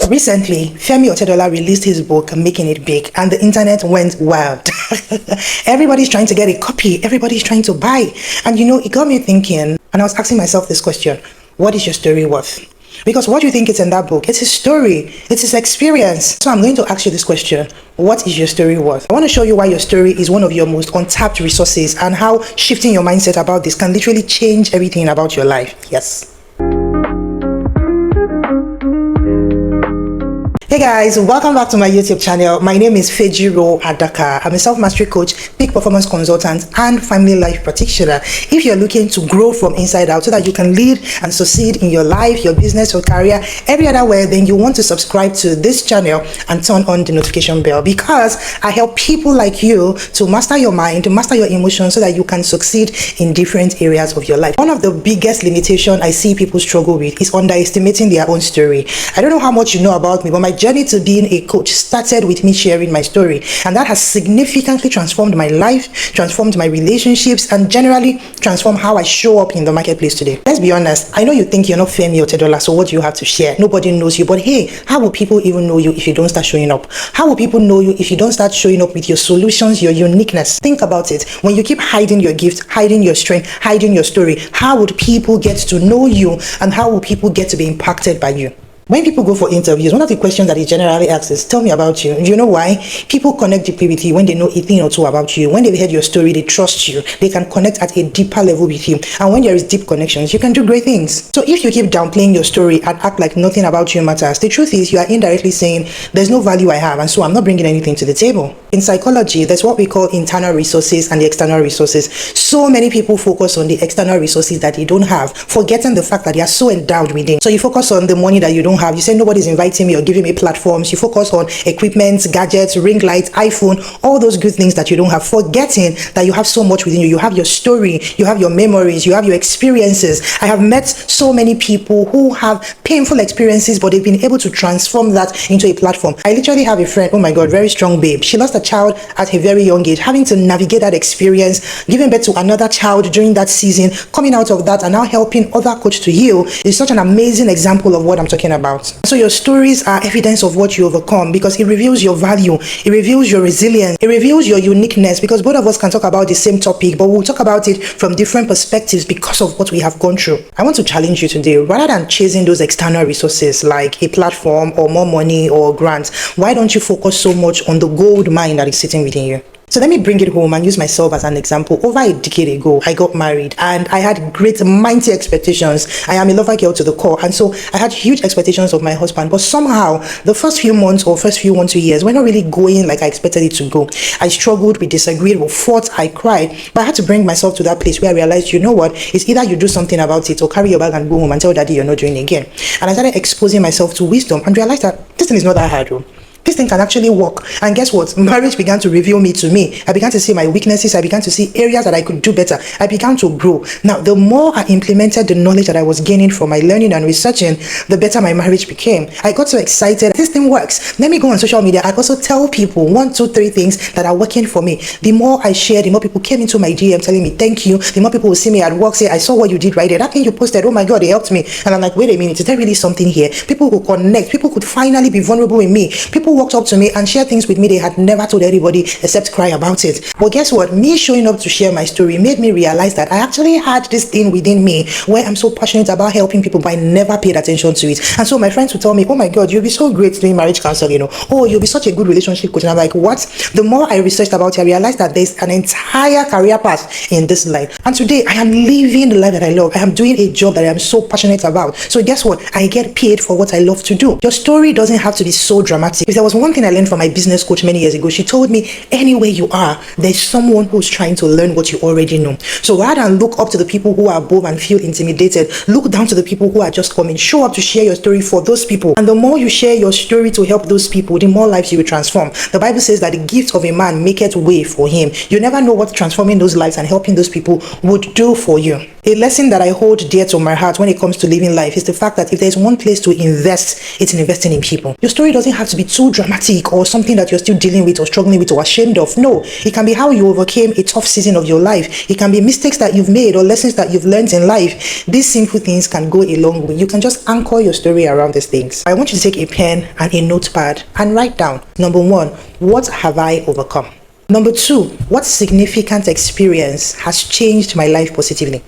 Recently, Femi Otedola released his book, Making It Big, and the internet went wild. Everybody's trying to get a copy. Everybody's trying to buy. And it got me thinking, and I was asking myself this question: what is your story worth? Because what you think is in that book, it's his story, it's his experience. So I'm going to ask you this question: what is your story worth? I want to show you why your story is one of your most untapped resources, and how shifting your mindset about this can literally change everything about your life. Yes. Hey guys, welcome back to my YouTube channel. My name is Fejiro Adaka. I'm a self-mastery coach, peak performance consultant, and family life practitioner. If you're looking to grow from inside out so that you can lead and succeed in your life, your business, your career, every other way, then you want to subscribe to this channel and turn on the notification bell, because I help people like you to master your mind, to master your emotions, so that you can succeed in different areas of your life. One of the biggest limitations I see people struggle with is underestimating their own story. I don't know how much you know about me, but my journey to being a coach started with me sharing my story, and that has significantly transformed my life, transformed my relationships, and generally transformed how I show up in the marketplace today. Let's be honest, I know you think you're not Femi Otedola, so what do you have to share? Nobody knows you, but hey, how will people even know you if you don't start showing up? How will people know you if you don't start showing up with your solutions, your uniqueness? Think about it. When you keep hiding your gift, hiding your strength, hiding your story, how would people get to know you, and how will people get to be impacted by you? When people go for interviews, one of the questions that is generally asked is, tell me about you. Do you know why? People connect deeply with you when they know a thing or two about you. When they've heard your story, they trust you. They can connect at a deeper level with you. And when there is deep connections, you can do great things. So if you keep downplaying your story and act like nothing about you matters, the truth is you are indirectly saying, there's no value I have, and so I'm not bringing anything to the table. In psychology, there's what we call internal resources and the external resources. So many people focus on the external resources that they don't have, forgetting the fact that they are so endowed within. So you focus on the money that you don't have. You say nobody's inviting me or giving me platforms. You focus on equipment, gadgets, ring lights, iPhone, all those good things that you don't have, forgetting that you have so much within you. You have your story, you have your memories, you have your experiences. I have met so many people who have painful experiences, but they've been able to transform that into a platform. I literally have a friend, oh my God, very strong babe. She lost a child at a very young age, having to navigate that experience, giving birth to another child during that season, coming out of that and now helping other coaches to heal is such an amazing example of what I'm talking about. So your stories are evidence of what you overcome, because it reveals your value, it reveals your resilience, it reveals your uniqueness, because both of us can talk about the same topic, but we'll talk about it from different perspectives because of what we have gone through. I want to challenge you today, rather than chasing those external resources like a platform or more money or grants, why don't you focus so much on the gold mine that is sitting within you? So let me bring it home and use myself as an example. Over a decade ago, I got married and I had great, mighty expectations. I am a lover girl to the core, and so I had huge expectations of my husband, but somehow the first few months or first few 1-2 years were not really going like I expected it to go. I struggled, we disagreed, we fought, I cried, but I had to bring myself to that place where I realized, you know what, it's either you do something about it or carry your bag and go home and tell daddy you're not doing it again. And I started exposing myself to wisdom and realized that this thing is not that hard. This thing can actually work. And guess what? Marriage began to reveal me to me. I began to see my weaknesses. I began to see areas that I could do better. I began to grow. Now, the more I implemented the knowledge that I was gaining from my learning and researching, the better my marriage became. I got so excited. This thing works. Let me go on social media. I also tell people 1, 2, 3 things that are working for me. The more I shared, the more people came into my DM telling me thank you. The more people will see me at work, say, I saw what you did right there. That thing you posted, oh my God, it helped me. And I'm like, wait a minute, is there really something here? People could connect. People could finally be vulnerable with me. People walked up to me and shared things with me they had never told anybody except cry about it. But guess what? Me showing up to share my story made me realize that I actually had this thing within me where I'm so passionate about helping people, but I never paid attention to it. And so my friends would tell me, oh my God, you'll be so great doing marriage counseling, oh, you'll be such a good relationship coach. And I'm like, what? The more I researched about it, I realized that there's an entire career path in this line. And today I am living the life that I love. I am doing a job that I am so passionate about. So guess what? I get paid for what I love to do. Your story doesn't have to be so dramatic. If there was one thing I learned from my business coach many years ago, she told me, anywhere you are, there's someone who's trying to learn what you already know. So rather than look up to the people who are above and feel intimidated, look down to the people who are just coming. Show up to share your story for those people. And the more you share your story to help those people, the more lives you will transform. The Bible says that the gift of a man maketh way for him. You never know what transforming those lives and helping those people would do for you. A lesson that I hold dear to my heart when it comes to living life is the fact that if there's one place to invest, it's in investing in people. Your story doesn't have to be too dramatic or something that you're still dealing with or struggling with or ashamed of. No, it can be how you overcame a tough season of your life. It can be mistakes that you've made or lessons that you've learned in life. These simple things can go a long way. You can just anchor your story around these things. I want you to take a pen and a notepad and write down, number one, what have I overcome? Number two, what significant experience has changed my life positively?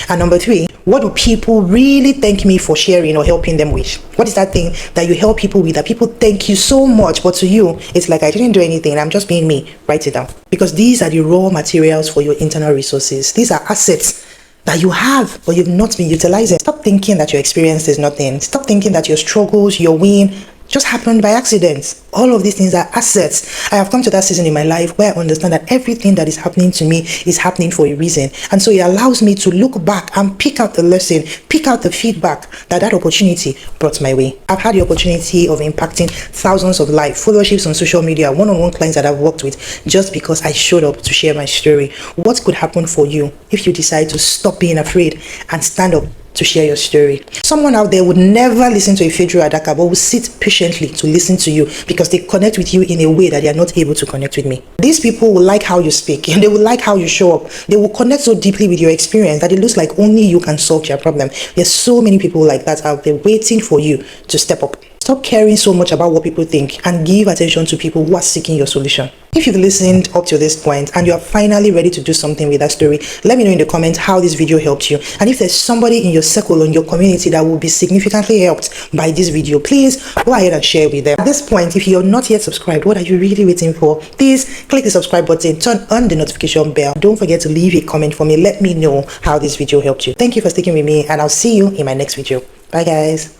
And number three, what do people really thank me for sharing or helping them with? What is that thing that you help people with that people thank you so much, but to you, it's like, I didn't do anything, I'm just being me? Write it down. Because these are the raw materials for your internal resources. These are assets that you have, but you've not been utilizing. Stop thinking that your experience is nothing. Stop thinking that your struggles, your win, just happened by accident. All of these things are assets. I have come to that season in my life where I understand that everything that is happening to me is happening for a reason. And so it allows me to look back and pick out the lesson, pick out the feedback that opportunity brought my way. I've had the opportunity of impacting thousands of lives, followerships on social media, one-on-one clients that I've worked with, just because I showed up to share my story. What could happen for you if you decide to stop being afraid and stand up to share your story? Someone out there would never listen to a Fedro Adaka, but will sit patiently to listen to you because they connect with you in a way that they are not able to connect with me. These people will like how you speak and they will like how you show up. They will connect so deeply with your experience that it looks like only you can solve their problem. There's so many people like that out there waiting for you to step up. Stop caring so much about what people think and give attention to people who are seeking your solution. If you've listened up to this point and you are finally ready to do something with that story, let me know in the comments how this video helped you. And if there's somebody in your circle or in your community that will be significantly helped by this video, please go ahead and share with them. At this point, if you're not yet subscribed, what are you really waiting for? Please click the subscribe button, turn on the notification bell. Don't forget to leave a comment for me. Let me know how this video helped you. Thank you for sticking with me, and I'll see you in my next video. Bye guys.